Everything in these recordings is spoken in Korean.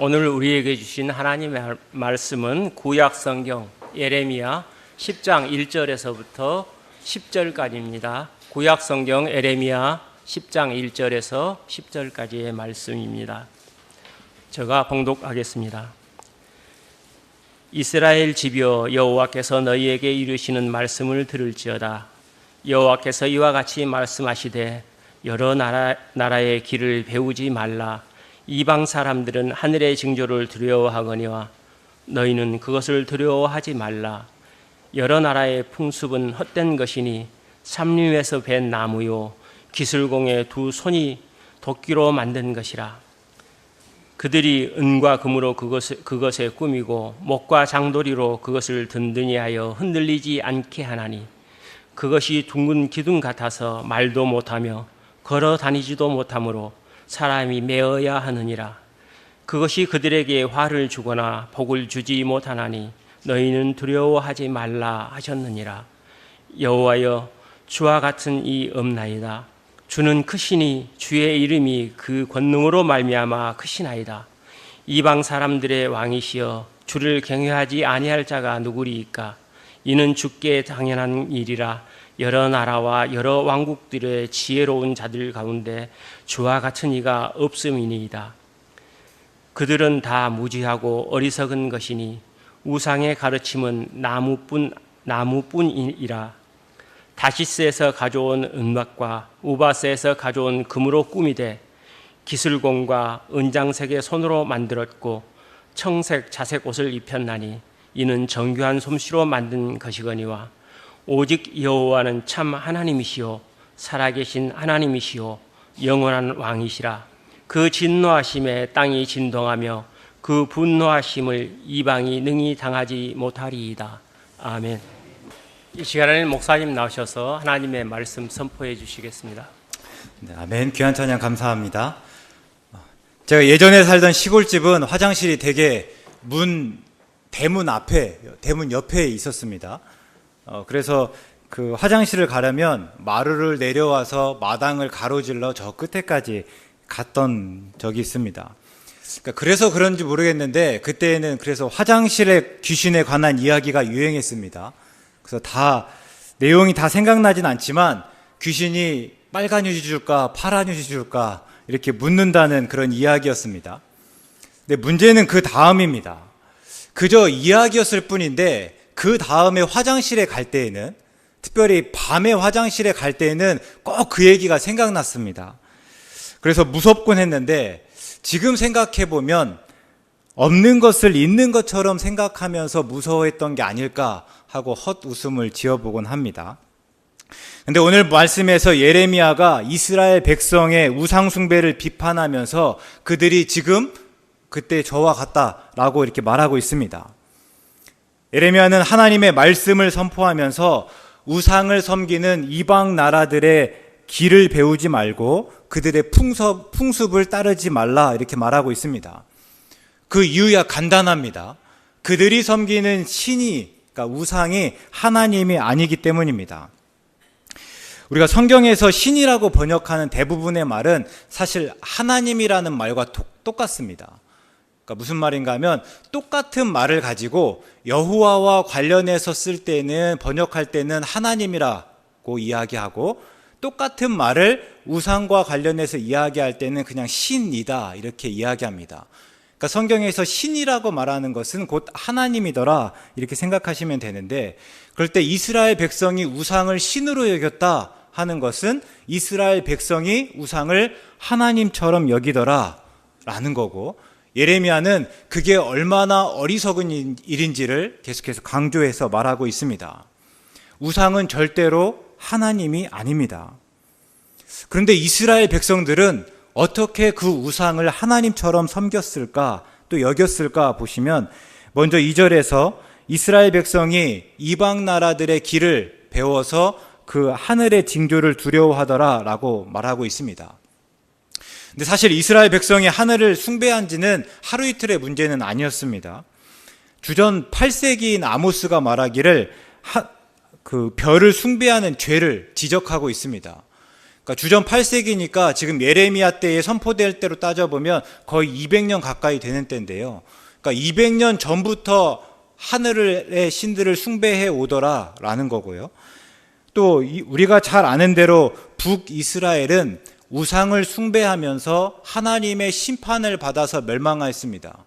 오늘 우리에게 주신 하나님의 말씀은 구약 성경 예레미야 10장 1절에서부터 10절까지입니다. 구약 성경 예레미야 10장 1절에서 10절까지의 말씀입니다. 제가 봉독하겠습니다. 이스라엘 집이여, 여호와께서 너희에게 이르시는 말씀을 들을지어다. 여호와께서 이와 같이 말씀하시되 여러 나라의 길을 배우지 말라. 이방 사람들은 하늘의 징조를 두려워하거니와 너희는 그것을 두려워하지 말라. 여러 나라의 풍습은 헛된 것이니 삼림에서 벤 나무요 기술공의 두 손이 도끼로 만든 것이라. 그들이 은과 금으로 그것에 꾸미고 목과 장도리로 그것을 든든히 하여 흔들리지 않게 하나니 그것이 둥근 기둥 같아서 말도 못하며 걸어 다니지도 못하므로 사람이 메어야 하느니라. 그것이 그들에게 화를 주거나 복을 주지 못하나니 너희는 두려워하지 말라 하셨느니라. 여호와여, 주와 같은 이 없나이다. 주는 크시니 주의 이름이 그 권능으로 말미암아 크시나이다. 이방 사람들의 왕이시여, 주를 경외하지 아니할 자가 누구리이까? 이는 주께 당연한 일이라. 여러 나라와 여러 왕국들의 지혜로운 자들 가운데 주와 같은 이가 없음이니이다. 그들은 다 무지하고 어리석은 것이니 우상의 가르침은 나무뿐이라. 다시스에서 가져온 은박과 우바스에서 가져온 금으로 꾸미되 기술공과 은장색의 손으로 만들었고 청색 자색 옷을 입혔나니 이는 정교한 솜씨로 만든 것이거니와 오직 여호와는 참 하나님이시요 살아계신 하나님이시요 영원한 왕이시라. 그 진노하심에 땅이 진동하며 그 분노하심을 이방이 능히 당하지 못하리이다. 아멘. 이 시간에는 목사님 나오셔서 하나님의 말씀 선포해 주시겠습니다. 네, 아멘. 귀한 찬양 감사합니다. 제가 예전에 살던 시골집은 화장실이 되게 대문 옆에 있었습니다. 그래서 그 화장실을 가려면 마루를 내려와서 마당을 가로질러 저 끝에까지 갔던 적이 있습니다. 그래서 그런지 모르겠는데 그때는 그래서 화장실에 귀신에 관한 이야기가 유행했습니다. 그래서 내용이 다 생각나진 않지만 귀신이 빨간 휴지 줄까 파란 휴지 줄까 이렇게 묻는다는 그런 이야기였습니다. 근데 문제는 그 다음입니다. 그저 이야기였을 뿐인데 그 다음에 화장실에 갈 때에는, 특별히 밤에 화장실에 갈 때에는 꼭 그 얘기가 생각났습니다. 그래서 무섭곤 했는데 지금 생각해보면 없는 것을 있는 것처럼 생각하면서 무서워했던 게 아닐까 하고 헛웃음을 지어보곤 합니다. 근데 오늘 말씀에서 예레미야가 이스라엘 백성의 우상숭배를 비판하면서 그들이 지금 그때 저와 같다라고 이렇게 말하고 있습니다. 예레미야는 하나님의 말씀을 선포하면서 우상을 섬기는 이방 나라들의 길을 배우지 말고 그들의 풍습을 따르지 말라 이렇게 말하고 있습니다. 그 이유야 간단합니다. 그들이 섬기는 그러니까 우상이 하나님이 아니기 때문입니다. 우리가 성경에서 신이라고 번역하는 대부분의 말은 사실 하나님이라는 말과 똑같습니다. 그러니까 무슨 말인가 하면 똑같은 말을 가지고 여호와와 관련해서 쓸 때는 번역할 때는 하나님이라고 이야기하고 똑같은 말을 우상과 관련해서 이야기할 때는 그냥 신이다 이렇게 이야기합니다. 그러니까 성경에서 신이라고 말하는 것은 곧 하나님이더라 이렇게 생각하시면 되는데, 그럴 때 이스라엘 백성이 우상을 신으로 여겼다 하는 것은 이스라엘 백성이 우상을 하나님처럼 여기더라 라는 거고, 예레미야는 그게 얼마나 어리석은 일인지를 계속해서 강조해서 말하고 있습니다. 우상은 절대로 하나님이 아닙니다. 그런데 이스라엘 백성들은 어떻게 그 우상을 하나님처럼 섬겼을까, 또 여겼을까 보시면 먼저 2절에서 이스라엘 백성이 이방 나라들의 길을 배워서 그 하늘의 징조를 두려워하더라 라고 말하고 있습니다. 근데 사실 이스라엘 백성이 하늘을 숭배한 지는 하루 이틀의 문제는 아니었습니다. 주전 8세기인 아모스가 말하기를 그 별을 숭배하는 죄를 지적하고 있습니다. 그러니까 그러니까 주전 8세기니까 지금 예레미야 때에 선포될 때로 따져보면 거의 200년 가까이 되는 때인데요. 그러니까 200년 전부터 하늘의 신들을 숭배해 오더라라는 거고요. 또 우리가 잘 아는 대로 북이스라엘은 우상을 숭배하면서 하나님의 심판을 받아서 멸망하였습니다.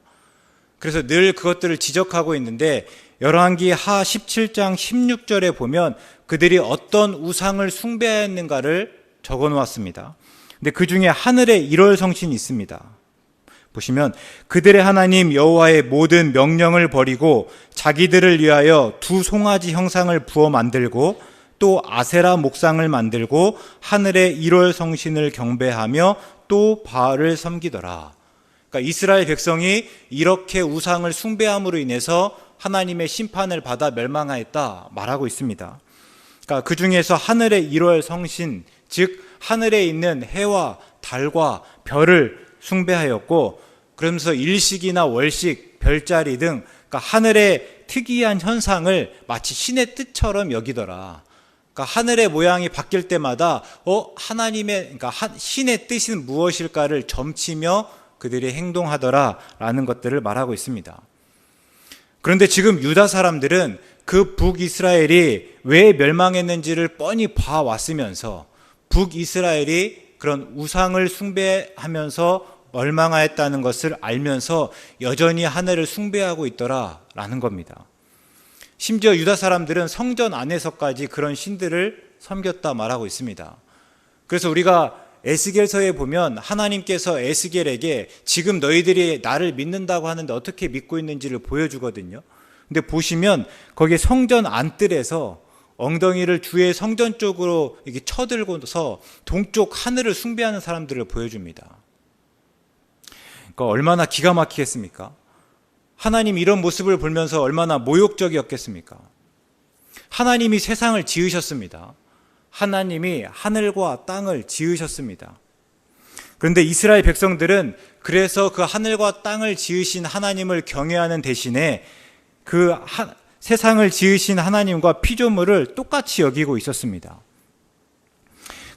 그래서 늘 그것들을 지적하고 있는데 열왕기 하 17장 16절에 보면 그들이 어떤 우상을 숭배하였는가를 적어 놓았습니다. 근데 그 중에 하늘의 1월 성신이 있습니다. 보시면 그들의 하나님 여호와의 모든 명령을 버리고 자기들을 위하여 두 송아지 형상을 부어 만들고 또 아세라 목상을 만들고 하늘의 1월 성신을 경배하며 또 바알을 섬기더라. 그러니까 이스라엘 백성이 이렇게 우상을 숭배함으로 인해서 하나님의 심판을 받아 멸망하였다 말하고 있습니다. 그러니까 그 중에서 하늘의 1월 성신, 즉 하늘에 있는 해와 달과 별을 숭배하였고, 그러면서 일식이나 월식, 별자리 등 그러니까 하늘의 특이한 현상을 마치 신의 뜻처럼 여기더라. 그러니까 하늘의 모양이 바뀔 때마다 하나님의, 그러니까 신의 뜻은 무엇일까를 점치며 그들이 행동하더라라는 것들을 말하고 있습니다. 그런데 지금 유다 사람들은 그 북이스라엘이 왜 멸망했는지를 뻔히 봐왔으면서 북이스라엘이 그런 우상을 숭배하면서 멸망하였다는 것을 알면서 여전히 하늘을 숭배하고 있더라라는 겁니다. 심지어 유다 사람들은 성전 안에서까지 그런 신들을 섬겼다 말하고 있습니다. 그래서 우리가 에스겔서에 보면 하나님께서 에스겔에게 지금 너희들이 나를 믿는다고 하는데 어떻게 믿고 있는지를 보여주거든요. 근데 보시면 거기에 성전 안뜰에서 엉덩이를 주의 성전 쪽으로 이렇게 쳐들고서 동쪽 하늘을 숭배하는 사람들을 보여줍니다. 그러니까 얼마나 기가 막히겠습니까? 하나님 이런 모습을 보면서 얼마나 모욕적이었겠습니까? 하나님이 세상을 지으셨습니다. 하나님이 하늘과 땅을 지으셨습니다. 그런데 이스라엘 백성들은 그래서 그 하늘과 땅을 지으신 하나님을 경외하는 대신에 그 세상을 지으신 하나님과 피조물을 똑같이 여기고 있었습니다.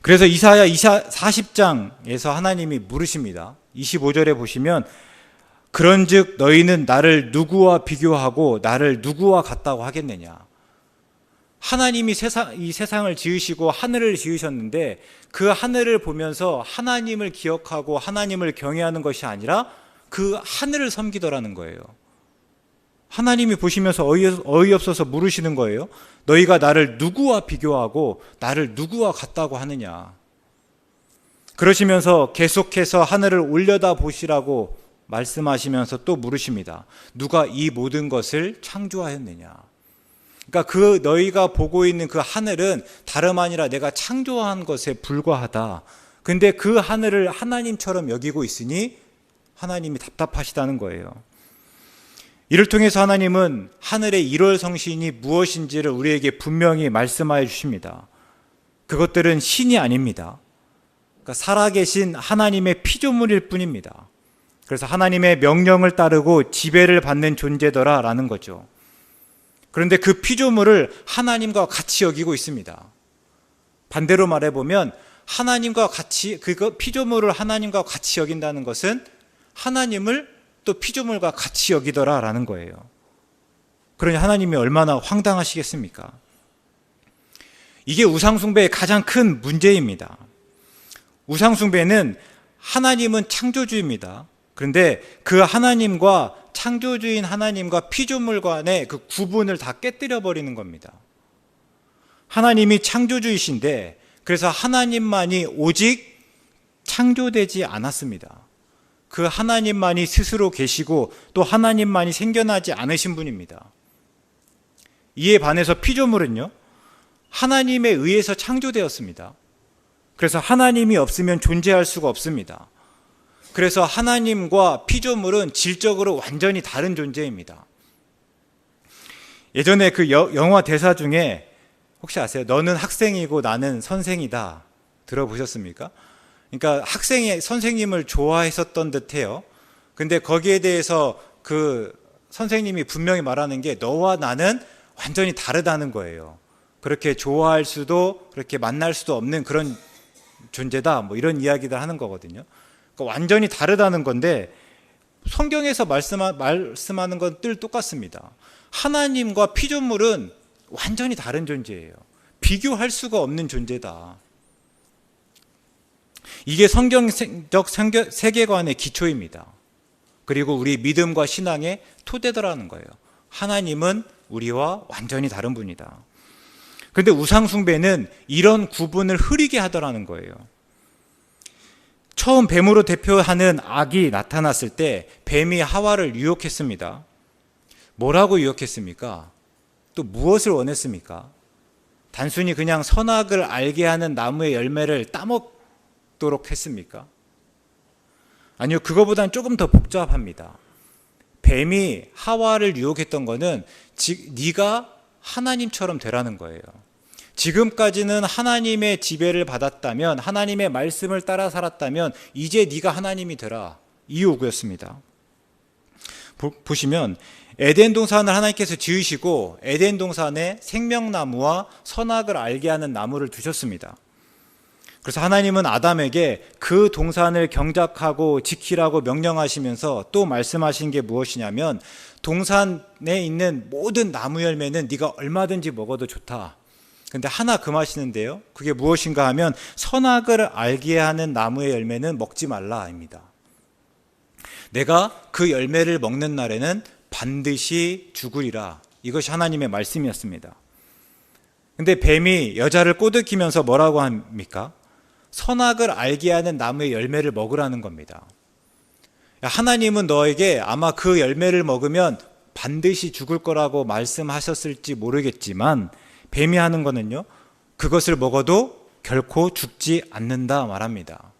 그래서 이사야 40장에서 하나님이 물으십니다. 25절에 보시면 그런즉 너희는 나를 누구와 비교하고 나를 누구와 같다고 하겠느냐. 하나님이 이 세상을 지으시고 하늘을 지으셨는데 그 하늘을 보면서 하나님을 기억하고 하나님을 경외하는 것이 아니라 그 하늘을 섬기더라는 거예요. 하나님이 보시면서 어이없어서 물으시는 거예요. 너희가 나를 누구와 비교하고 나를 누구와 같다고 하느냐. 그러시면서 계속해서 하늘을 올려다 보시라고 말씀하시면서 또 물으십니다. 누가 이 모든 것을 창조하였느냐. 그러니까 그 너희가 보고 있는 그 하늘은 다름 아니라 내가 창조한 것에 불과하다. 근데 그 하늘을 하나님처럼 여기고 있으니 하나님이 답답하시다는 거예요. 이를 통해서 하나님은 하늘의 1월 성신이 무엇인지를 우리에게 분명히 말씀하여 주십니다. 그것들은 신이 아닙니다. 그러니까 살아계신 하나님의 피조물일 뿐입니다. 그래서 하나님의 명령을 따르고 지배를 받는 존재더라라는 거죠. 그런데 그 피조물을 하나님과 같이 여기고 있습니다. 반대로 말해보면 하나님과 같이, 그 피조물을 하나님과 같이 여긴다는 것은 하나님을 또 피조물과 같이 여기더라라는 거예요. 그러니 하나님이 얼마나 황당하시겠습니까? 이게 우상숭배의 가장 큰 문제입니다. 우상숭배는 하나님은 창조주입니다. 그런데 그 하나님과 창조주인 하나님과 피조물 간의 그 구분을 다 깨뜨려 버리는 겁니다. 하나님이 창조주이신데 그래서 하나님만이 오직 창조되지 않았습니다. 그 하나님만이 스스로 계시고 또 하나님만이 생겨나지 않으신 분입니다. 이에 반해서 피조물은요, 하나님에 의해서 창조되었습니다. 그래서 하나님이 없으면 존재할 수가 없습니다. 그래서 하나님과 피조물은 질적으로 완전히 다른 존재입니다. 예전에 그 영화 대사 중에 혹시 아세요? 너는 학생이고 나는 선생이다. 들어보셨습니까? 그러니까 학생이 선생님을 좋아했었던 듯해요. 근데 거기에 대해서 그 선생님이 분명히 말하는 게 너와 나는 완전히 다르다는 거예요. 그렇게 좋아할 수도 그렇게 만날 수도 없는 그런 존재다, 뭐 이런 이야기들 하는 거거든요. 그러니까 완전히 다르다는 건데, 성경에서 말씀하는 건 늘 똑같습니다. 하나님과 피조물은 완전히 다른 존재예요. 비교할 수가 없는 존재다. 이게 성경적 세계관의 기초입니다. 그리고 우리 믿음과 신앙의 토대더라는 거예요. 하나님은 우리와 완전히 다른 분이다. 그런데 우상숭배는 이런 구분을 흐리게 하더라는 거예요. 처음 뱀으로 대표하는 악이 나타났을 때 뱀이 하와를 유혹했습니다. 뭐라고 유혹했습니까? 또 무엇을 원했습니까? 단순히 그냥 선악을 알게 하는 나무의 열매를 따먹도록 했습니까? 아니요, 그거보다는 조금 더 복잡합니다. 뱀이 하와를 유혹했던 거는 네가 하나님처럼 되라는 거예요. 지금까지는 하나님의 지배를 받았다면, 하나님의 말씀을 따라 살았다면 이제 네가 하나님이 되라, 이 요구였습니다. 보시면 에덴 동산을 하나님께서 지으시고 에덴 동산에 생명나무와 선악을 알게 하는 나무를 두셨습니다. 그래서 하나님은 아담에게 그 동산을 경작하고 지키라고 명령하시면서 또 말씀하신 게 무엇이냐면, 동산에 있는 모든 나무 열매는 네가 얼마든지 먹어도 좋다. 근데 하나 금하시는데요, 그게 무엇인가 하면 선악을 알게 하는 나무의 열매는 먹지 말라입니다. 내가 그 열매를 먹는 날에는 반드시 죽으리라. 이것이 하나님의 말씀이었습니다. 근데 뱀이 여자를 꼬드기면서 뭐라고 합니까? 선악을 알게 하는 나무의 열매를 먹으라는 겁니다. 하나님은 너에게 아마 그 열매를 먹으면 반드시 죽을 거라고 말씀하셨을지 모르겠지만, 뱀이 하는 거는요, 그것을 먹어도 결코 죽지 않는다 말합니다.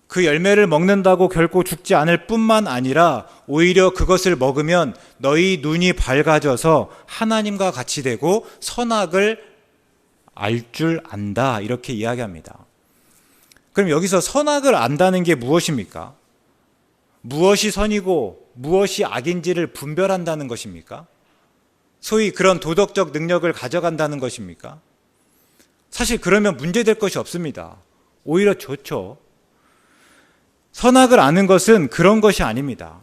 그 열매를 먹는다고 결코 죽지 않을 뿐만 아니라 오히려 그것을 먹으면 너희 눈이 밝아져서 하나님과 같이 되고 선악을 알 줄 안다, 이렇게 이야기합니다. 그럼 여기서 선악을 안다는 게 무엇입니까? 무엇이 선이고 무엇이 악인지를 분별한다는 것입니까? 소위 그런 도덕적 능력을 가져간다는 것입니까? 사실 그러면 문제될 것이 없습니다. 오히려 좋죠. 선악을 아는 것은 그런 것이 아닙니다.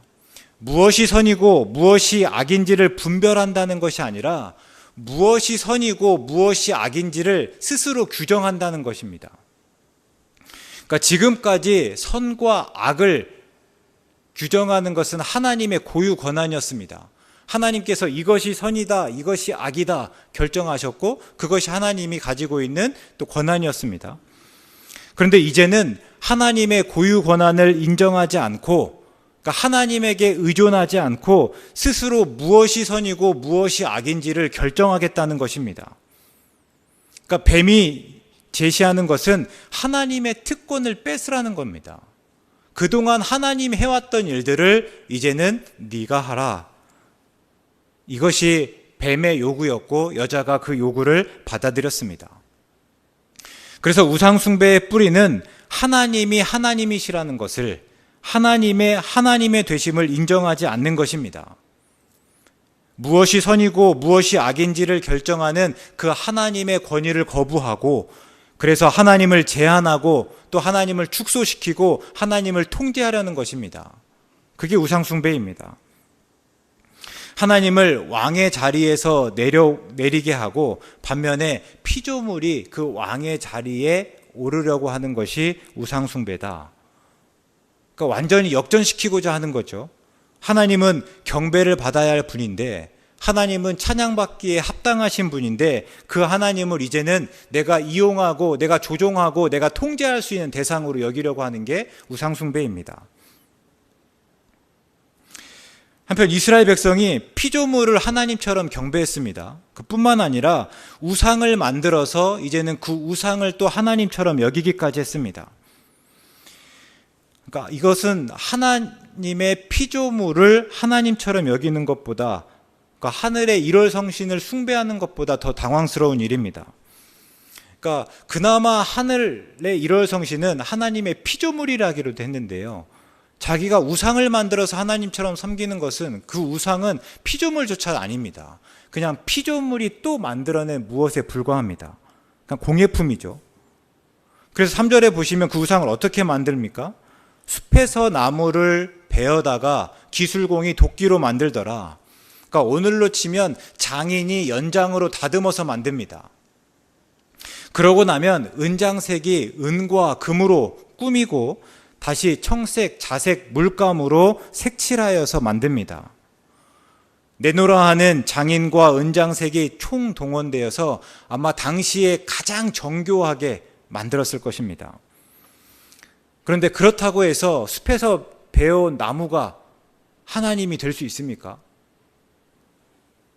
무엇이 선이고 무엇이 악인지를 분별한다는 것이 아니라 무엇이 선이고 무엇이 악인지를 스스로 규정한다는 것입니다. 그러니까 지금까지 선과 악을 규정하는 것은 하나님의 고유 권한이었습니다. 하나님께서 이것이 선이다, 이것이 악이다 결정하셨고, 그것이 하나님이 가지고 있는 또 권한이었습니다. 그런데 이제는 하나님의 고유 권한을 인정하지 않고, 그러니까 하나님에게 의존하지 않고 스스로 무엇이 선이고 무엇이 악인지를 결정하겠다는 것입니다. 그러니까 뱀이 제시하는 것은 하나님의 특권을 뺏으라는 겁니다. 그동안 하나님 해왔던 일들을 이제는 네가 하라. 이것이 뱀의 요구였고 여자가 그 요구를 받아들였습니다. 그래서 우상숭배의 뿌리는 하나님이 하나님이시라는 것을, 하나님의 되심을 인정하지 않는 것입니다. 무엇이 선이고 무엇이 악인지를 결정하는 그 하나님의 권위를 거부하고, 그래서 하나님을 제한하고 또 하나님을 축소시키고 하나님을 통제하려는 것입니다. 그게 우상숭배입니다. 하나님을 왕의 자리에서 내리게 하고 반면에 피조물이 그 왕의 자리에 오르려고 하는 것이 우상숭배다. 그러니까 완전히 역전시키고자 하는 거죠. 하나님은 경배를 받아야 할 분인데, 하나님은 찬양받기에 합당하신 분인데, 그 하나님을 이제는 내가 이용하고 내가 조종하고 내가 통제할 수 있는 대상으로 여기려고 하는 게 우상숭배입니다. 한편 이스라엘 백성이 피조물을 하나님처럼 경배했습니다. 그뿐만 아니라 우상을 만들어서 이제는 그 우상을 또 하나님처럼 여기기까지 했습니다. 그러니까 이것은 하나님의 피조물을 하나님처럼 여기는 것보다, 그러니까 하늘의 일월성신을 숭배하는 것보다 더 당황스러운 일입니다. 그러니까 그나마 하늘의 일월성신은 하나님의 피조물이라기도 했는데요, 자기가 우상을 만들어서 하나님처럼 섬기는 것은 그 우상은 피조물조차 아닙니다. 그냥 피조물이 또 만들어낸 무엇에 불과합니다. 그냥 공예품이죠. 그래서 3절에 보시면 그 우상을 어떻게 만듭니까? 숲에서 나무를 베어다가 기술공이 도끼로 만들더라. 그러니까 오늘로 치면 장인이 연장으로 다듬어서 만듭니다. 그러고 나면 은장색이 은과 금으로 꾸미고 다시 청색, 자색, 물감으로 색칠하여서 만듭니다. 내노라 하는 장인과 은장색이 총동원되어서 아마 당시에 가장 정교하게 만들었을 것입니다. 그런데 그렇다고 해서 숲에서 베어온 나무가 하나님이 될 수 있습니까?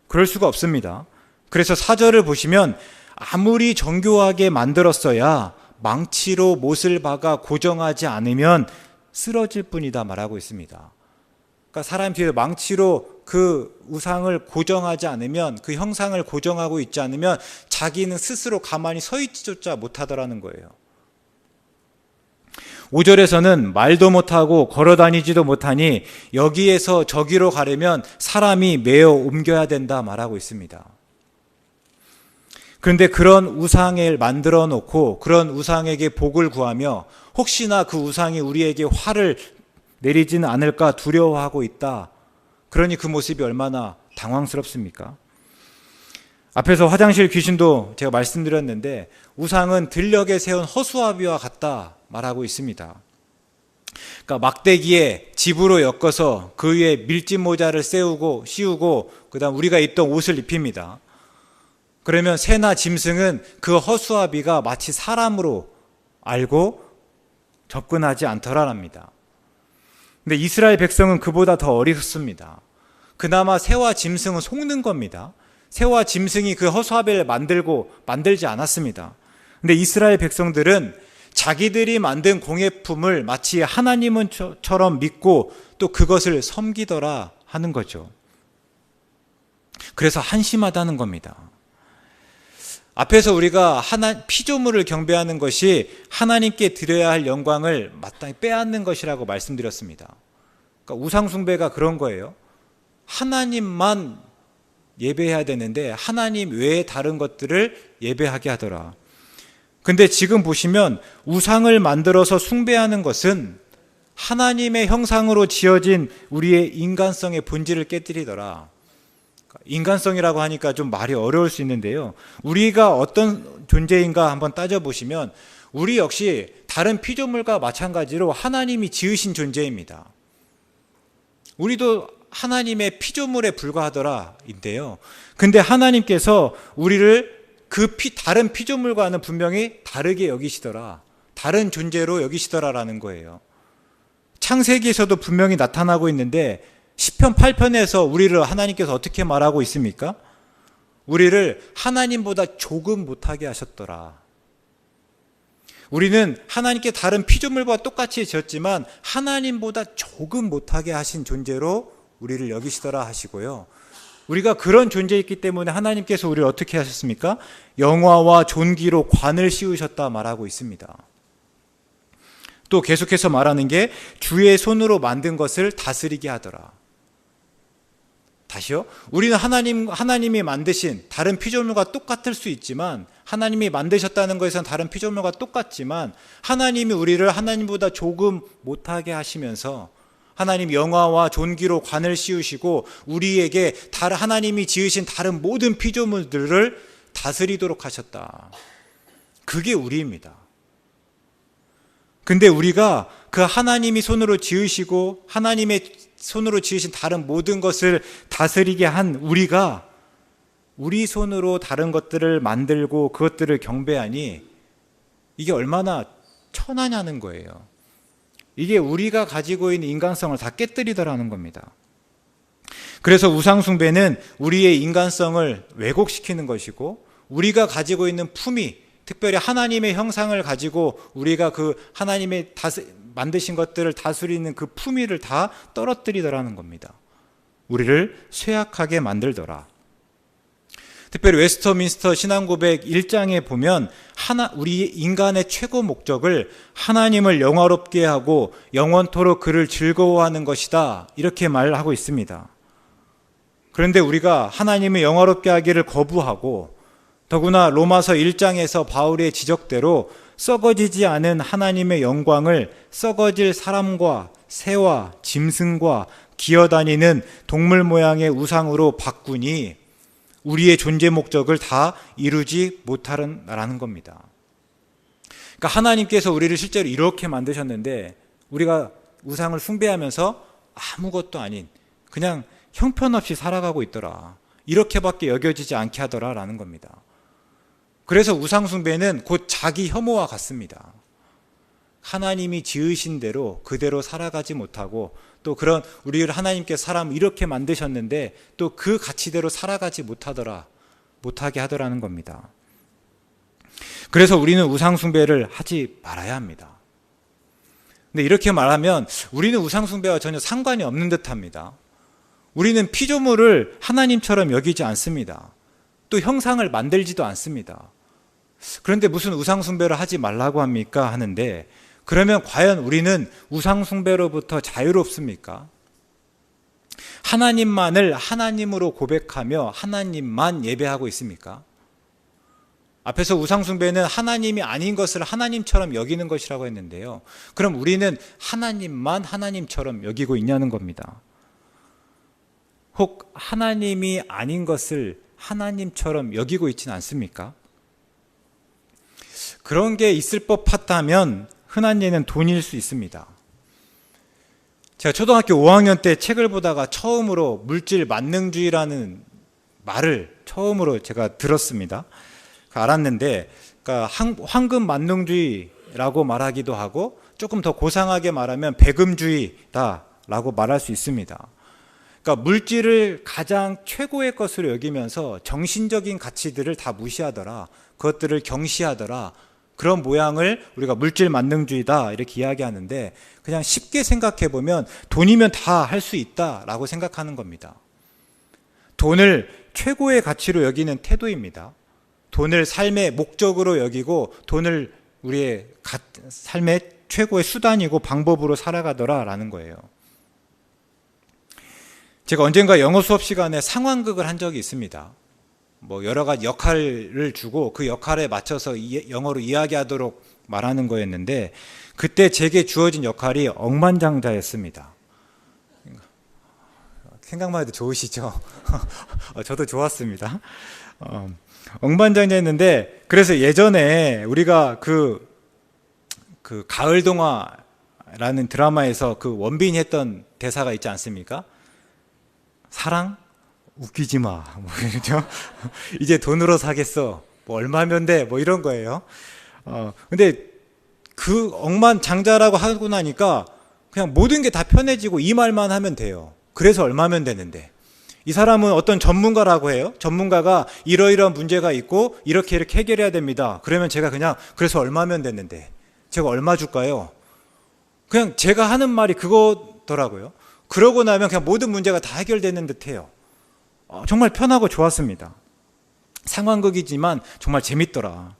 그럴 수가 없습니다. 그래서 4절을 보시면 아무리 정교하게 만들었어야 망치로 못을 박아 고정하지 않으면 쓰러질 뿐이다 말하고 있습니다. 그러니까 사람 뒤에 망치로 그 우상을 고정하지 않으면, 그 형상을 고정하고 있지 않으면 자기는 스스로 가만히 서 있지조차 못하더라는 거예요. 5절에서는 말도 못하고 걸어다니지도 못하니 여기에서 저기로 가려면 사람이 메어 옮겨야 된다 말하고 있습니다. 그런데 그런 우상을 만들어 놓고 그런 우상에게 복을 구하며 혹시나 그 우상이 우리에게 화를 내리지는 않을까 두려워하고 있다. 그러니 그 모습이 얼마나 당황스럽습니까? 앞에서 화장실 귀신도 제가 말씀드렸는데 우상은 들녘에 세운 허수아비와 같다 말하고 있습니다. 그러니까 막대기에 집으로 엮어서 그 위에 밀짚 모자를 씌우고 그다음 우리가 입던 옷을 입힙니다. 그러면 새나 짐승은 그 허수아비가 마치 사람으로 알고 접근하지 않더라랍니다. 근데 이스라엘 백성은 그보다 더 어리석습니다. 그나마 새와 짐승은 속는 겁니다. 새와 짐승이 그 허수아비를 만들지 않았습니다. 근데 이스라엘 백성들은 자기들이 만든 공예품을 마치 하나님처럼 믿고 또 그것을 섬기더라 하는 거죠. 그래서 한심하다는 겁니다. 앞에서 우리가 피조물을 경배하는 것이 하나님께 드려야 할 영광을 마땅히 빼앗는 것이라고 말씀드렸습니다. 그러니까 우상숭배가 그런 거예요. 하나님만 예배해야 되는데 하나님 외에 다른 것들을 예배하게 하더라. 근데 지금 보시면 우상을 만들어서 숭배하는 것은 하나님의 형상으로 지어진 우리의 인간성의 본질을 깨뜨리더라. 인간성이라고 하니까 좀 말이 어려울 수 있는데요. 우리가 어떤 존재인가 한번 따져보시면 우리 역시 다른 피조물과 마찬가지로 하나님이 지으신 존재입니다. 우리도 하나님의 피조물에 불과하더라 인데요. 근데 하나님께서 우리를 다른 피조물과는 분명히 다르게 여기시더라. 다른 존재로 여기시더라라는 거예요. 창세기에서도 분명히 나타나고 있는데 시편 8편에서 우리를 하나님께서 어떻게 말하고 있습니까? 우리를 하나님보다 조금 못하게 하셨더라. 우리는 하나님께 다른 피조물과 똑같이 지었지만 하나님보다 조금 못하게 하신 존재로 우리를 여기시더라 하시고요. 우리가 그런 존재였기 때문에 하나님께서 우리를 어떻게 하셨습니까? 영화와 존귀로 관을 씌우셨다 말하고 있습니다. 또 계속해서 말하는 게 주의 손으로 만든 것을 다스리게 하더라. 다시요. 우리는 하나님이 만드신 다른 피조물과 똑같을 수 있지만 하나님이 만드셨다는 것에선 다른 피조물과 똑같지만 하나님이 우리를 하나님보다 조금 못하게 하시면서 하나님 영화와 존귀로 관을 씌우시고 우리에게 하나님이 지으신 다른 모든 피조물들을 다스리도록 하셨다. 그게 우리입니다. 근데 우리가 그 하나님이 손으로 지으시고 하나님의 손으로 지으신 다른 모든 것을 다스리게 한 우리가 우리 손으로 다른 것들을 만들고 그것들을 경배하니 이게 얼마나 천하냐는 거예요. 이게 우리가 가지고 있는 인간성을 다 깨뜨리더라는 겁니다. 그래서 우상숭배는 우리의 인간성을 왜곡시키는 것이고 우리가 가지고 있는 품위, 특별히 하나님의 형상을 가지고 우리가 그 하나님의 만드신 것들을 다스리는 그 품위를 다 떨어뜨리더라는 겁니다. 우리를 쇠약하게 만들더라. 특별히 웨스터민스터 신앙고백 1장에 보면 우리 인간의 최고 목적을 하나님을 영화롭게 하고 영원토록 그를 즐거워하는 것이다 이렇게 말하고 있습니다. 그런데 우리가 하나님을 영화롭게 하기를 거부하고 더구나 로마서 1장에서 바울의 지적대로 썩어지지 않은 하나님의 영광을 썩어질 사람과 새와 짐승과 기어다니는 동물 모양의 우상으로 바꾸니 우리의 존재 목적을 다 이루지 못하라는 겁니다. 그러니까 하나님께서 우리를 실제로 이렇게 만드셨는데 우리가 우상을 숭배하면서 아무것도 아닌 그냥 형편없이 살아가고 있더라. 이렇게밖에 여겨지지 않게 하더라라는 겁니다. 그래서 우상 숭배는 곧 자기 혐오와 같습니다. 하나님이 지으신 대로 그대로 살아가지 못하고 또 그런 우리를 하나님께서 사람을 이렇게 만드셨는데 또 그 가치대로 살아가지 못하게 하더라는 겁니다. 그래서 우리는 우상 숭배를 하지 말아야 합니다. 근데 이렇게 말하면 우리는 우상 숭배와 전혀 상관이 없는 듯합니다. 우리는 피조물을 하나님처럼 여기지 않습니다. 또 형상을 만들지도 않습니다. 그런데 무슨 우상 숭배를 하지 말라고 합니까? 하는데 그러면 과연 우리는 우상 숭배로부터 자유롭습니까? 하나님만을 하나님으로 고백하며 하나님만 예배하고 있습니까? 앞에서 우상 숭배는 하나님이 아닌 것을 하나님처럼 여기는 것이라고 했는데요. 그럼 우리는 하나님만 하나님처럼 여기고 있냐는 겁니다. 혹 하나님이 아닌 것을 하나님처럼 여기고 있지는 않습니까? 그런 게 있을 법하다면 흔한 예는 돈일 수 있습니다. 제가 초등학교 5학년 때 책을 보다가 처음으로 물질 만능주의라는 말을 처음으로 제가 들었습니다. 알았는데 그러니까 황금 만능주의라고 말하기도 하고 조금 더 고상하게 말하면 배금주의다라고 말할 수 있습니다. 그러니까 물질을 가장 최고의 것으로 여기면서 정신적인 가치들을 다 무시하더라. 그것들을 경시하더라. 그런 모양을 우리가 물질 만능주의다 이렇게 이야기하는데 그냥 쉽게 생각해 보면 돈이면 다 할 수 있다라고 생각하는 겁니다. 돈을 최고의 가치로 여기는 태도입니다. 돈을 삶의 목적으로 여기고 돈을 우리의 삶의 최고의 수단이고 방법으로 살아가더라라는 거예요. 제가 언젠가 영어 수업 시간에 상황극을 한 적이 있습니다. 여러 가지 역할을 주고 그 역할에 맞춰서 영어로 이야기하도록 말하는 거였는데 그때 제게 주어진 역할이 억만장자였습니다. 생각만 해도 좋으시죠? 저도 좋았습니다. 억만장자였는데 그래서 예전에 우리가 그 가을동화라는 드라마에서 그 원빈이 했던 대사가 있지 않습니까? 사랑? 웃기지 마. 그렇죠? 이제 돈으로 사겠어. 얼마면 돼? 이런 거예요. 근데 그 억만장자라고 하고 나니까 그냥 모든 게 다 편해지고 이 말만 하면 돼요. 그래서 얼마면 되는데. 이 사람은 어떤 전문가라고 해요. 전문가가 이러이러한 문제가 있고 이렇게 해결해야 됩니다. 그러면 제가 그냥 그래서 얼마면 됐는데 제가 얼마 줄까요? 그냥 제가 하는 말이 그거더라고요. 그러고 나면 그냥 모든 문제가 다 해결되는 듯해요. 정말 편하고 좋았습니다. 상황극이지만 정말 재밌더라.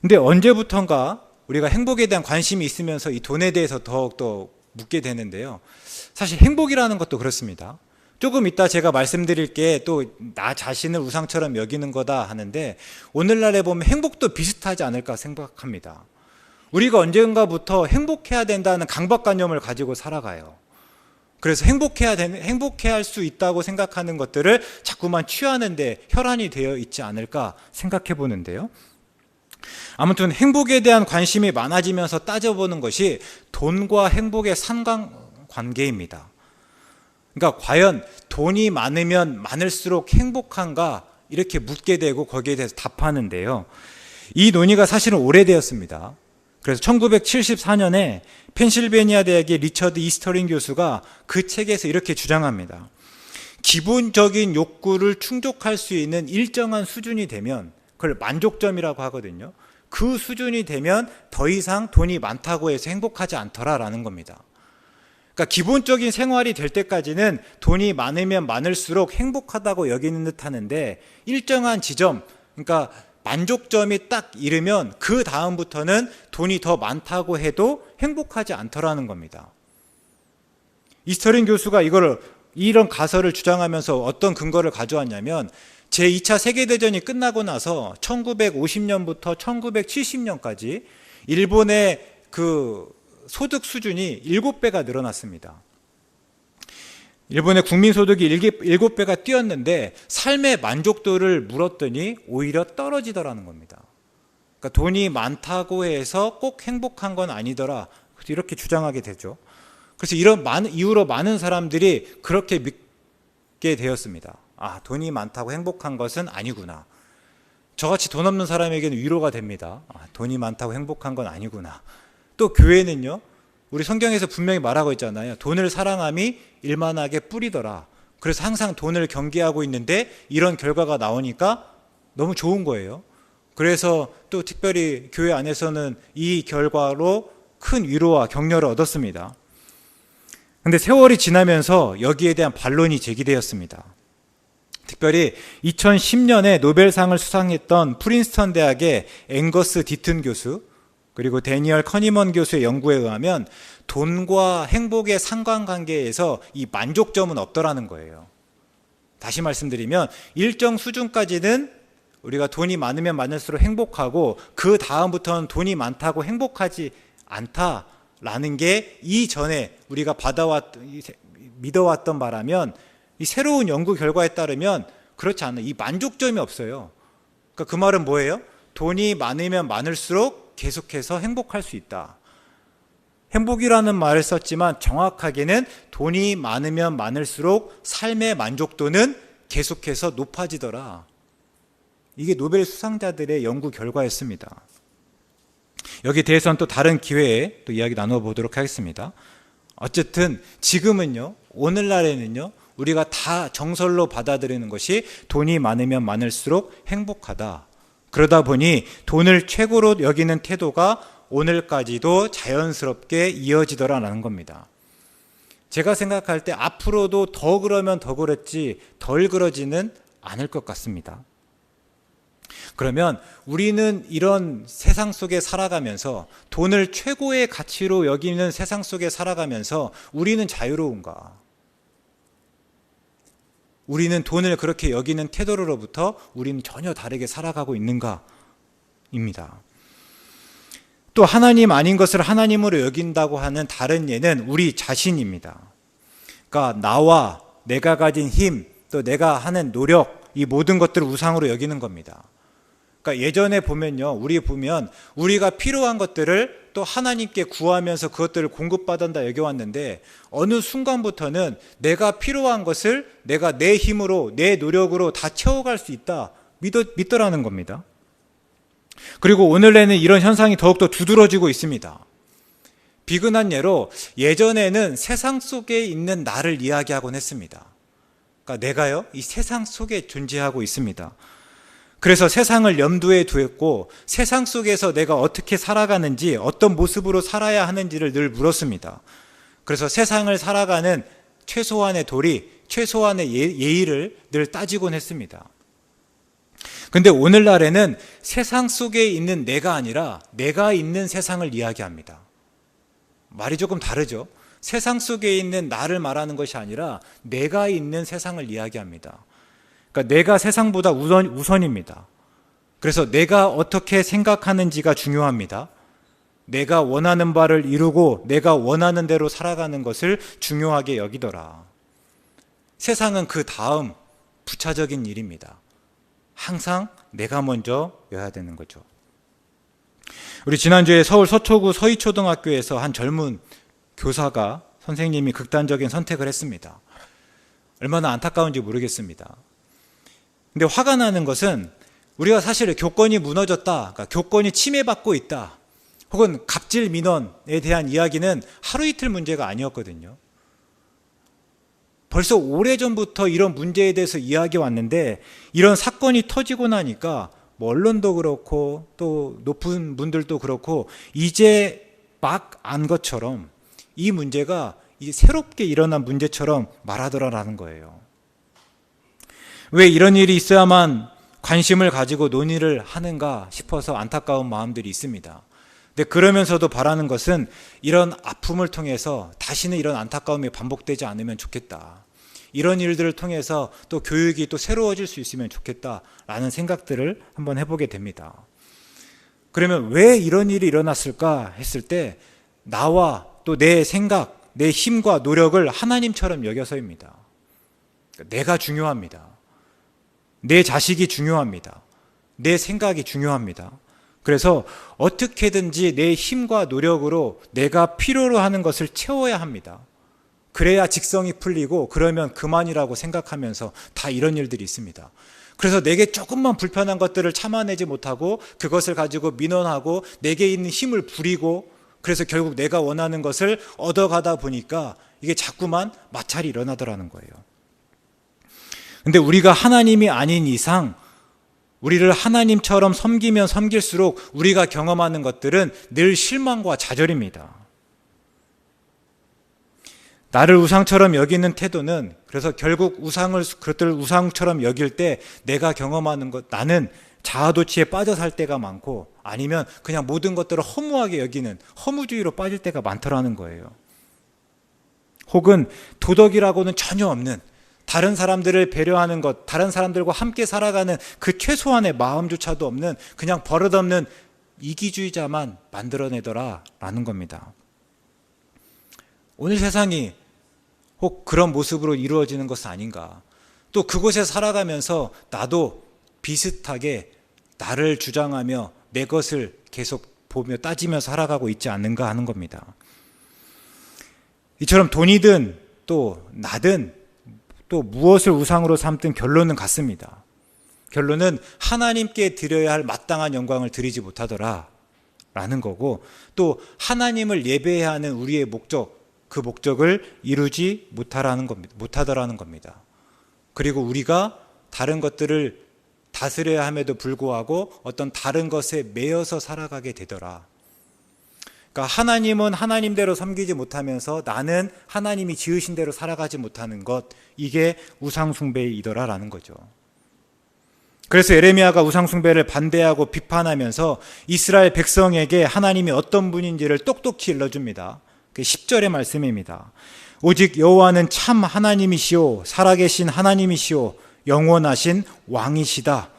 근데 언제부턴가 우리가 행복에 대한 관심이 있으면서 이 돈에 대해서 더욱더 묻게 되는데요. 사실 행복이라는 것도 그렇습니다. 조금 이따 제가 말씀드릴 게 또 나 자신을 우상처럼 여기는 거다 하는데 오늘날에 보면 행복도 비슷하지 않을까 생각합니다. 우리가 언젠가부터 행복해야 된다는 강박관념을 가지고 살아가요. 그래서 행복해야 할 수 있다고 생각하는 것들을 자꾸만 취하는데 혈안이 되어 있지 않을까 생각해 보는데요. 아무튼 행복에 대한 관심이 많아지면서 따져보는 것이 돈과 행복의 상관관계입니다. 그러니까 과연 돈이 많으면 많을수록 행복한가 이렇게 묻게 되고 거기에 대해서 답하는데요. 이 논의가 사실은 오래되었습니다. 그래서 1974년에 펜실베니아 대학의 리처드 이스터링 교수가 그 책에서 이렇게 주장합니다. 기본적인 욕구를 충족할 수 있는 일정한 수준이 되면 그걸 만족점이라고 하거든요. 그 수준이 되면 더 이상 돈이 많다고 해서 행복하지 않더라라는 겁니다. 그러니까 기본적인 생활이 될 때까지는 돈이 많으면 많을수록 행복하다고 여기는 듯 하는데 일정한 지점, 그러니까 만족점이 딱 이르면 그 다음부터는 돈이 더 많다고 해도 행복하지 않더라는 겁니다. 이스터링 교수가 이런 가설을 주장하면서 어떤 근거를 가져왔냐면 제2차 세계대전이 끝나고 나서 1950년부터 1970년까지 일본의 그 소득 수준이 7배가 늘어났습니다. 일본의 국민소득이 7배가 뛰었는데 삶의 만족도를 물었더니 오히려 떨어지더라는 겁니다. 그러니까 돈이 많다고 해서 꼭 행복한 건 아니더라, 이렇게 주장하게 되죠. 그래서 이런 이유로 많은 사람들이 그렇게 믿게 되었습니다. 아, 돈이 많다고 행복한 것은 아니구나. 저같이 돈 없는 사람에게는 위로가 됩니다. 아, 돈이 많다고 행복한 건 아니구나. 또 교회는요, 우리 성경에서 분명히 말하고 있잖아요. 돈을 사랑함이 일만하게 뿌리더라. 그래서 항상 돈을 경계하고 있는데 이런 결과가 나오니까 너무 좋은 거예요. 그래서 또 특별히 교회 안에서는 이 결과로 큰 위로와 격려를 얻었습니다. 그런데 세월이 지나면서 여기에 대한 반론이 제기되었습니다. 특별히 2010년에 노벨상을 수상했던 프린스턴 대학의 앵거스 디튼 교수, 그리고 데니얼 커니먼 교수의 연구에 의하면 돈과 행복의 상관관계에서 이 만족점은 없더라는 거예요. 다시 말씀드리면 일정 수준까지는 우리가 돈이 많으면 많을수록 행복하고 그 다음부터는 돈이 많다고 행복하지 않다라는 게 이전에 우리가 믿어왔던 바라면, 이 새로운 연구 결과에 따르면 그렇지 않아요. 이 만족점이 없어요. 그러니까 그 말은 뭐예요? 돈이 많으면 많을수록 계속해서 행복할 수 있다. 행복이라는 말을 썼지만 정확하게는 돈이 많으면 많을수록 삶의 만족도는 계속해서 높아지더라. 이게 노벨 수상자들의 연구 결과였습니다. 여기에 대해서는 또 다른 기회에 또 이야기 나눠보도록 하겠습니다. 어쨌든 지금은요, 오늘날에는요, 우리가 다 정설로 받아들이는 것이 돈이 많으면 많을수록 행복하다. 그러다 보니 돈을 최고로 여기는 태도가 오늘까지도 자연스럽게 이어지더라라는 겁니다. 제가 생각할 때 앞으로도 더 그러면 더 그랬지 덜 그러지는 않을 것 같습니다. 그러면 우리는 이런 세상 속에 살아가면서 돈을 최고의 가치로 여기는 세상 속에 살아가면서 우리는 자유로운가? 우리는 돈을 그렇게 여기는 태도로부터 우리는 전혀 다르게 살아가고 있는가? 입니다. 또 하나님 아닌 것을 하나님으로 여긴다고 하는 다른 예는 우리 자신입니다. 그러니까 나와 내가 가진 힘, 또 내가 하는 노력, 이 모든 것들을 우상으로 여기는 겁니다. 그러니까 예전에 보면요, 우리가 필요한 것들을 또 하나님께 구하면서 그것들을 공급받은다 여겨왔는데 어느 순간부터는 내가 필요한 것을 내가 내 힘으로, 내 노력으로 다 채워갈 수 있다 믿더라는 겁니다. 그리고 오늘날에는 이런 현상이 더욱더 두드러지고 있습니다. 비근한 예로 예전에는 세상 속에 있는 나를 이야기하곤 했습니다. 그러니까 내가요, 이 세상 속에 존재하고 있습니다. 그래서 세상을 염두에 두었고 세상 속에서 내가 어떻게 살아가는지, 어떤 모습으로 살아야 하는지를 늘 물었습니다. 그래서 세상을 살아가는 최소한의 도리, 최소한의 예의를 늘 따지곤 했습니다. 근데 오늘날에는 세상 속에 있는 내가 아니라 내가 있는 세상을 이야기합니다. 말이 조금 다르죠? 세상 속에 있는 나를 말하는 것이 아니라 내가 있는 세상을 이야기합니다. 그러니까 내가 세상보다 우선입니다. 그래서 내가 어떻게 생각하는지가 중요합니다. 내가 원하는 바를 이루고 내가 원하는 대로 살아가는 것을 중요하게 여기더라. 세상은 그 다음 부차적인 일입니다. 항상 내가 먼저여야 되는 거죠. 우리 지난주에 서울 서초구 서희초등학교에서 한 젊은 교사가, 선생님이 극단적인 선택을 했습니다. 얼마나 안타까운지 모르겠습니다. 근데 화가 나는 것은 우리가 사실 교권이 무너졌다, 그러니까 교권이 침해받고 있다, 혹은 갑질 민원에 대한 이야기는 하루 이틀 문제가 아니었거든요. 벌써 오래전부터 이런 문제에 대해서 이야기해 왔는데 이런 사건이 터지고 나니까 뭐 언론도 그렇고 또 높은 분들도 그렇고 이제 막 안 것처럼 이 문제가 이제 새롭게 일어난 문제처럼 말하더라라는 거예요. 왜 이런 일이 있어야만 관심을 가지고 논의를 하는가 싶어서 안타까운 마음들이 있습니다. 근데 그러면서도 바라는 것은 이런 아픔을 통해서 다시는 이런 안타까움이 반복되지 않으면 좋겠다. 이런 일들을 통해서 또 교육이 또 새로워질 수 있으면 좋겠다라는 생각들을 한번 해보게 됩니다. 그러면 왜 이런 일이 일어났을까 했을 때 나와 또 내 생각, 내 힘과 노력을 하나님처럼 여겨서입니다. 내가 중요합니다. 내 자식이 중요합니다. 내 생각이 중요합니다. 그래서 어떻게든지 내 힘과 노력으로 내가 필요로 하는 것을 채워야 합니다. 그래야 직성이 풀리고 그러면 그만이라고 생각하면서 다 이런 일들이 있습니다. 그래서 내게 조금만 불편한 것들을 참아내지 못하고 그것을 가지고 민원하고 내게 있는 힘을 부리고 그래서 결국 내가 원하는 것을 얻어가다 보니까 이게 자꾸만 마찰이 일어나더라는 거예요. 근데 우리가 하나님이 아닌 이상 우리를 하나님처럼 섬기면 섬길수록 우리가 경험하는 것들은 늘 실망과 좌절입니다. 나를 우상처럼 여기는 태도는 그래서 결국 그것들을 우상처럼 여길 때 내가 경험하는 것, 나는 자아도취에 빠져 살 때가 많고 아니면 그냥 모든 것들을 허무하게 여기는 허무주의로 빠질 때가 많더라는 거예요. 혹은 도덕이라고는 전혀 없는 다른 사람들을 배려하는 것, 다른 사람들과 함께 살아가는 그 최소한의 마음조차도 없는 그냥 버릇없는 이기주의자만 만들어내더라라는 겁니다. 오늘 세상이 혹 그런 모습으로 이루어지는 것은 아닌가. 또 그곳에 살아가면서 나도 비슷하게 나를 주장하며 내 것을 계속 보며 따지면서 살아가고 있지 않는가 하는 겁니다. 이처럼 돈이든 또 나든 또 무엇을 우상으로 삼든 결론은 같습니다. 결론은 하나님께 드려야 할 마땅한 영광을 드리지 못하더라 라는 거고 또 하나님을 예배해야 하는 우리의 목적, 그 목적을 이루지 못하더라는 겁니다. 그리고 우리가 다른 것들을 다스려야 함에도 불구하고 어떤 다른 것에 매여서 살아가게 되더라. 그러니까 하나님은 하나님대로 섬기지 못하면서 나는 하나님이 지으신 대로 살아가지 못하는 것, 이게 우상숭배이더라라는 거죠. 그래서 예레미야가 우상숭배를 반대하고 비판하면서 이스라엘 백성에게 하나님이 어떤 분인지를 똑똑히 일러줍니다. 10절의 말씀입니다. 오직 여호와는 참 하나님이시오 살아계신 하나님이시오 영원하신 왕이시다.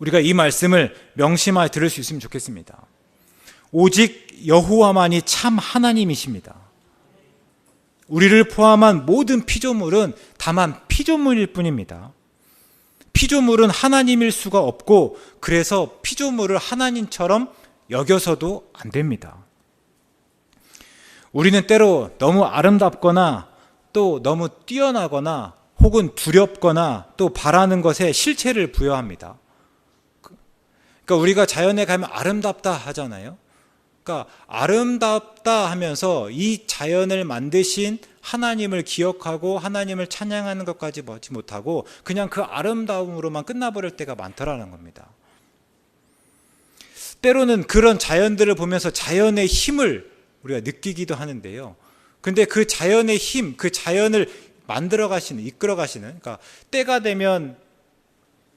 우리가 이 말씀을 명심하여 들을 수 있으면 좋겠습니다. 오직 여호와만이 참 하나님이십니다. 우리를 포함한 모든 피조물은 다만 피조물일 뿐입니다. 피조물은 하나님일 수가 없고 그래서 피조물을 하나님처럼 여겨서도 안 됩니다. 우리는 때로 너무 아름답거나 또 너무 뛰어나거나 혹은 두렵거나 또 바라는 것에 실체를 부여합니다. 그러니까 우리가 자연에 가면 아름답다 하잖아요. 그러니까 아름답다 하면서 이 자연을 만드신 하나님을 기억하고 하나님을 찬양하는 것까지 보지 못하고 그냥 그 아름다움으로만 끝나버릴 때가 많더라는 겁니다. 때로는 그런 자연들을 보면서 자연의 힘을 우리가 느끼기도 하는데요. 근데 그 자연의 힘, 그 자연을 만들어 가시는, 이끌어 가시는, 그러니까 때가 되면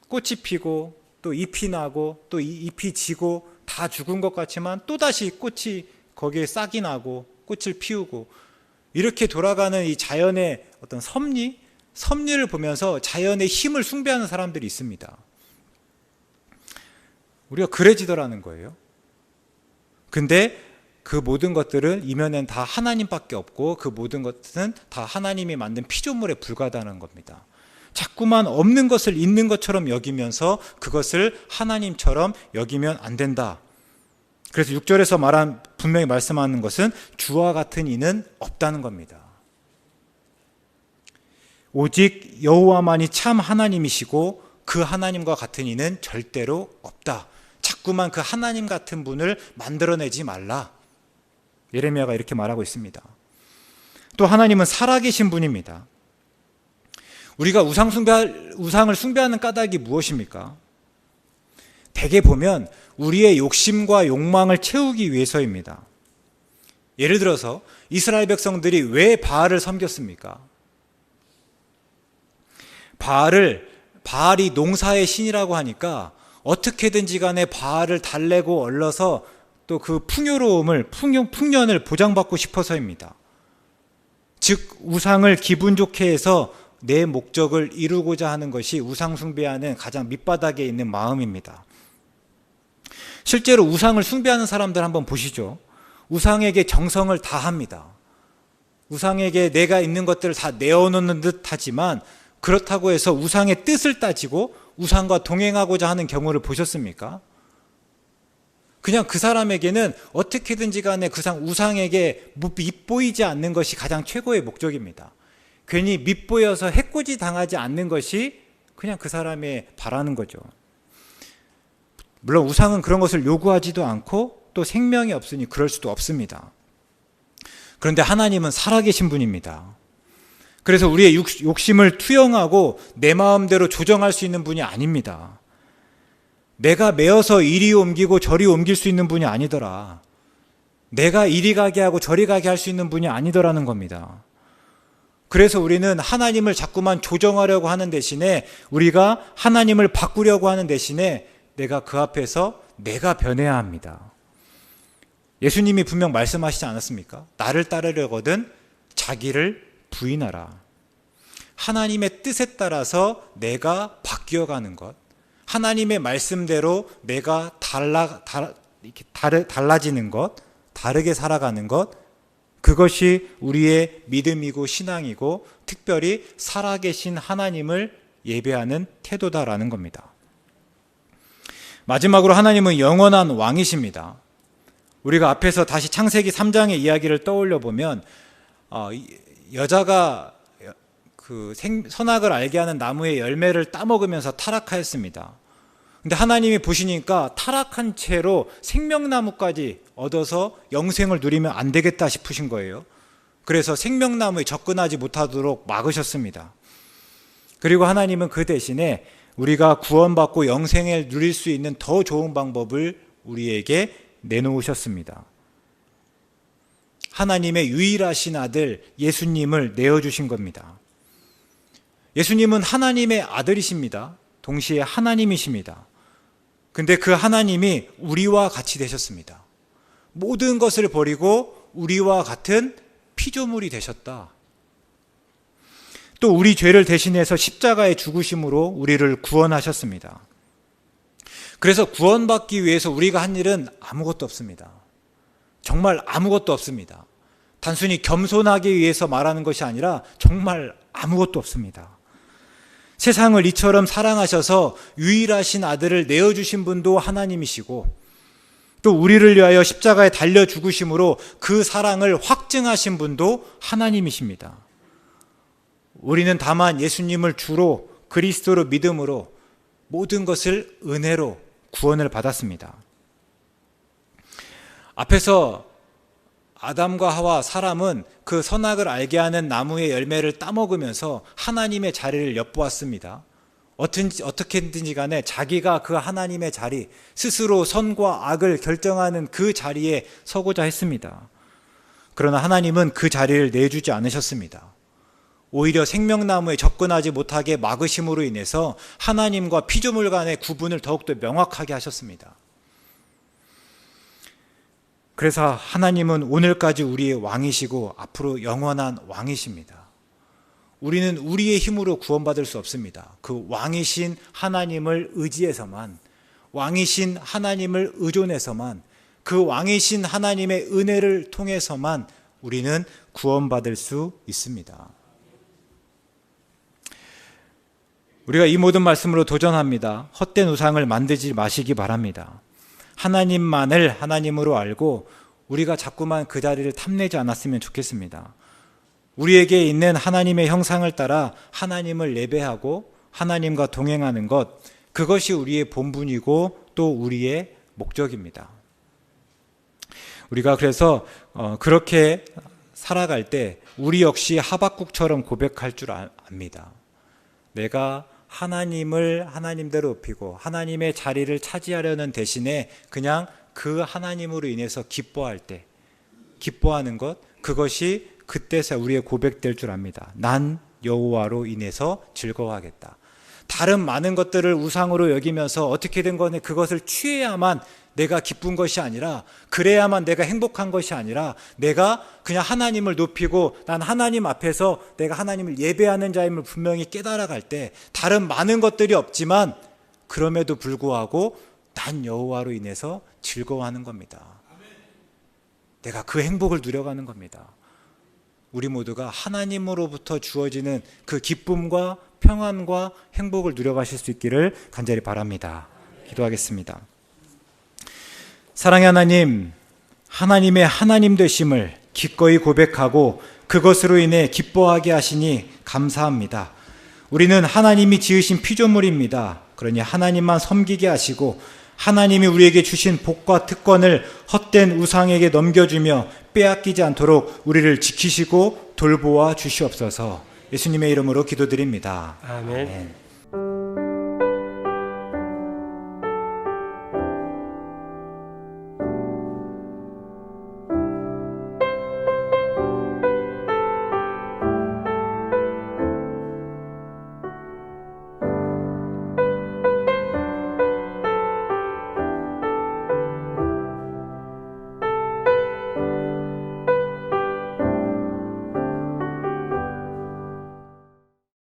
꽃이 피고 또 잎이 나고 또 이 잎이 지고 다 죽은 것 같지만 또다시 꽃이 거기에 싹이 나고 꽃을 피우고 이렇게 돌아가는 이 자연의 어떤 섭리를 보면서 자연의 힘을 숭배하는 사람들이 있습니다. 우리가 그래지더라는 거예요. 근데 그 모든 것들은 이면엔 다 하나님밖에 없고 그 모든 것은 다 하나님이 만든 피조물에 불과하다는 겁니다. 자꾸만 없는 것을 있는 것처럼 여기면서 그것을 하나님처럼 여기면 안 된다. 그래서 6절에서 분명히 말씀하는 것은 주와 같은 이는 없다는 겁니다. 오직 여호와만이 참 하나님이시고 그 하나님과 같은 이는 절대로 없다. 자꾸만 그 하나님 같은 분을 만들어내지 말라. 예레미야가 이렇게 말하고 있습니다. 또 하나님은 살아계신 분입니다. 우리가 우상을 숭배하는 까닭이 무엇입니까? 대개 보면 우리의 욕심과 욕망을 채우기 위해서입니다. 예를 들어서 이스라엘 백성들이 왜 바알을 섬겼습니까? 바알이 농사의 신이라고 하니까 어떻게든지 간에 바알을 달래고 얼러서 또 그 풍년을 보장받고 싶어서입니다. 즉 우상을 기분 좋게 해서 내 목적을 이루고자 하는 것이 우상 숭배하는 가장 밑바닥에 있는 마음입니다. 실제로 우상을 숭배하는 사람들 한번 보시죠. 우상에게 정성을 다합니다. 우상에게 내가 있는 것들을 다 내어놓는 듯 하지만 그렇다고 해서 우상의 뜻을 따지고 우상과 동행하고자 하는 경우를 보셨습니까? 그냥 그 사람에게는 어떻게든지 간에 그 우상에게 밉보이지 않는 것이 가장 최고의 목적입니다. 괜히 밉보여서 해코지 당하지 않는 것이 그냥 그 사람의 바라는 거죠. 물론 우상은 그런 것을 요구하지도 않고 또 생명이 없으니 그럴 수도 없습니다. 그런데 하나님은 살아계신 분입니다. 그래서 우리의 욕심을 투영하고 내 마음대로 조정할 수 있는 분이 아닙니다. 내가 매어서 이리 옮기고 저리 옮길 수 있는 분이 아니더라. 내가 이리 가게 하고 저리 가게 할 수 있는 분이 아니더라는 겁니다. 그래서 우리는 하나님을 자꾸만 조정하려고 하는 대신에, 우리가 하나님을 바꾸려고 하는 대신에 내가 그 앞에서 내가 변해야 합니다. 예수님이 분명 말씀하시지 않았습니까? 나를 따르려거든 자기를 부인하라. 하나님의 뜻에 따라서 내가 바뀌어가는 것, 하나님의 말씀대로 내가 달라지는 것, 다르게 살아가는 것, 그것이 우리의 믿음이고 신앙이고 특별히 살아계신 하나님을 예배하는 태도다라는 겁니다. 마지막으로 하나님은 영원한 왕이십니다. 우리가 앞에서 다시 창세기 3장의 이야기를 떠올려 보면 여자가 그 선악을 알게 하는 나무의 열매를 따먹으면서 타락하였습니다. 근데 하나님이 보시니까 타락한 채로 생명나무까지 얻어서 영생을 누리면 안 되겠다 싶으신 거예요. 그래서 생명나무에 접근하지 못하도록 막으셨습니다. 그리고 하나님은 그 대신에 우리가 구원받고 영생을 누릴 수 있는 더 좋은 방법을 우리에게 내놓으셨습니다. 하나님의 유일하신 아들 예수님을 내어주신 겁니다. 예수님은 하나님의 아들이십니다. 동시에 하나님이십니다. 근데 그 하나님이 우리와 같이 되셨습니다. 모든 것을 버리고 우리와 같은 피조물이 되셨다. 또 우리 죄를 대신해서 십자가의 죽으심으로 우리를 구원하셨습니다. 그래서 구원받기 위해서 우리가 한 일은 아무것도 없습니다. 정말 아무것도 없습니다. 단순히 겸손하기 위해서 말하는 것이 아니라 정말 아무것도 없습니다. 세상을 이처럼 사랑하셔서 유일하신 아들을 내어주신 분도 하나님이시고, 또 우리를 위하여 십자가에 달려 죽으심으로 그 사랑을 확증하신 분도 하나님이십니다. 우리는 다만 예수님을 주로 그리스도로 믿음으로 모든 것을 은혜로 구원을 받았습니다. 앞에서 아담과 하와 사람은 그 선악을 알게 하는 나무의 열매를 따먹으면서 하나님의 자리를 엿보았습니다. 어떻게든지 간에 자기가 그 하나님의 자리, 스스로 선과 악을 결정하는 그 자리에 서고자 했습니다. 그러나 하나님은 그 자리를 내주지 않으셨습니다. 오히려 생명나무에 접근하지 못하게 막으심으로 인해서 하나님과 피조물 간의 구분을 더욱더 명확하게 하셨습니다. 그래서 하나님은 오늘까지 우리의 왕이시고 앞으로 영원한 왕이십니다. 우리는 우리의 힘으로 구원받을 수 없습니다. 그 왕이신 하나님을 의지해서만, 왕이신 하나님을 의존해서만, 그 왕이신 하나님의 은혜를 통해서만 우리는 구원받을 수 있습니다. 우리가 이 모든 말씀으로 도전합니다. 헛된 우상을 만들지 마시기 바랍니다. 하나님만을 하나님으로 알고 우리가 자꾸만 그 자리를 탐내지 않았으면 좋겠습니다. 우리에게 있는 하나님의 형상을 따라 하나님을 예배하고 하나님과 동행하는 것, 그것이 우리의 본분이고 또 우리의 목적입니다. 우리가 그래서 그렇게 살아갈 때 우리 역시 하박국처럼 고백할 줄 압니다. 내가 하나님을 하나님대로 높이고 하나님의 자리를 차지하려는 대신에 그냥 그 하나님으로 인해서 기뻐할 때, 기뻐하는 것, 그것이 그때서 우리의 고백될 줄 압니다. 난 여호와로 인해서 즐거워하겠다. 다른 많은 것들을 우상으로 여기면서 어떻게든 간에 그것을 취해야만 내가 기쁜 것이 아니라, 그래야만 내가 행복한 것이 아니라, 내가 그냥 하나님을 높이고 난 하나님 앞에서 내가 하나님을 예배하는 자임을 분명히 깨달아갈 때 다른 많은 것들이 없지만 그럼에도 불구하고 난 여호와로 인해서 즐거워하는 겁니다. 내가 그 행복을 누려가는 겁니다. 우리 모두가 하나님으로부터 주어지는 그 기쁨과 평안과 행복을 누려가실 수 있기를 간절히 바랍니다. 기도하겠습니다. 사랑의 하나님, 하나님의 하나님 되심을 기꺼이 고백하고 그것으로 인해 기뻐하게 하시니 감사합니다. 우리는 하나님이 지으신 피조물입니다. 그러니 하나님만 섬기게 하시고 하나님이 우리에게 주신 복과 특권을 헛된 우상에게 넘겨주며 빼앗기지 않도록 우리를 지키시고 돌보아 주시옵소서. 예수님의 이름으로 기도드립니다. 아멘.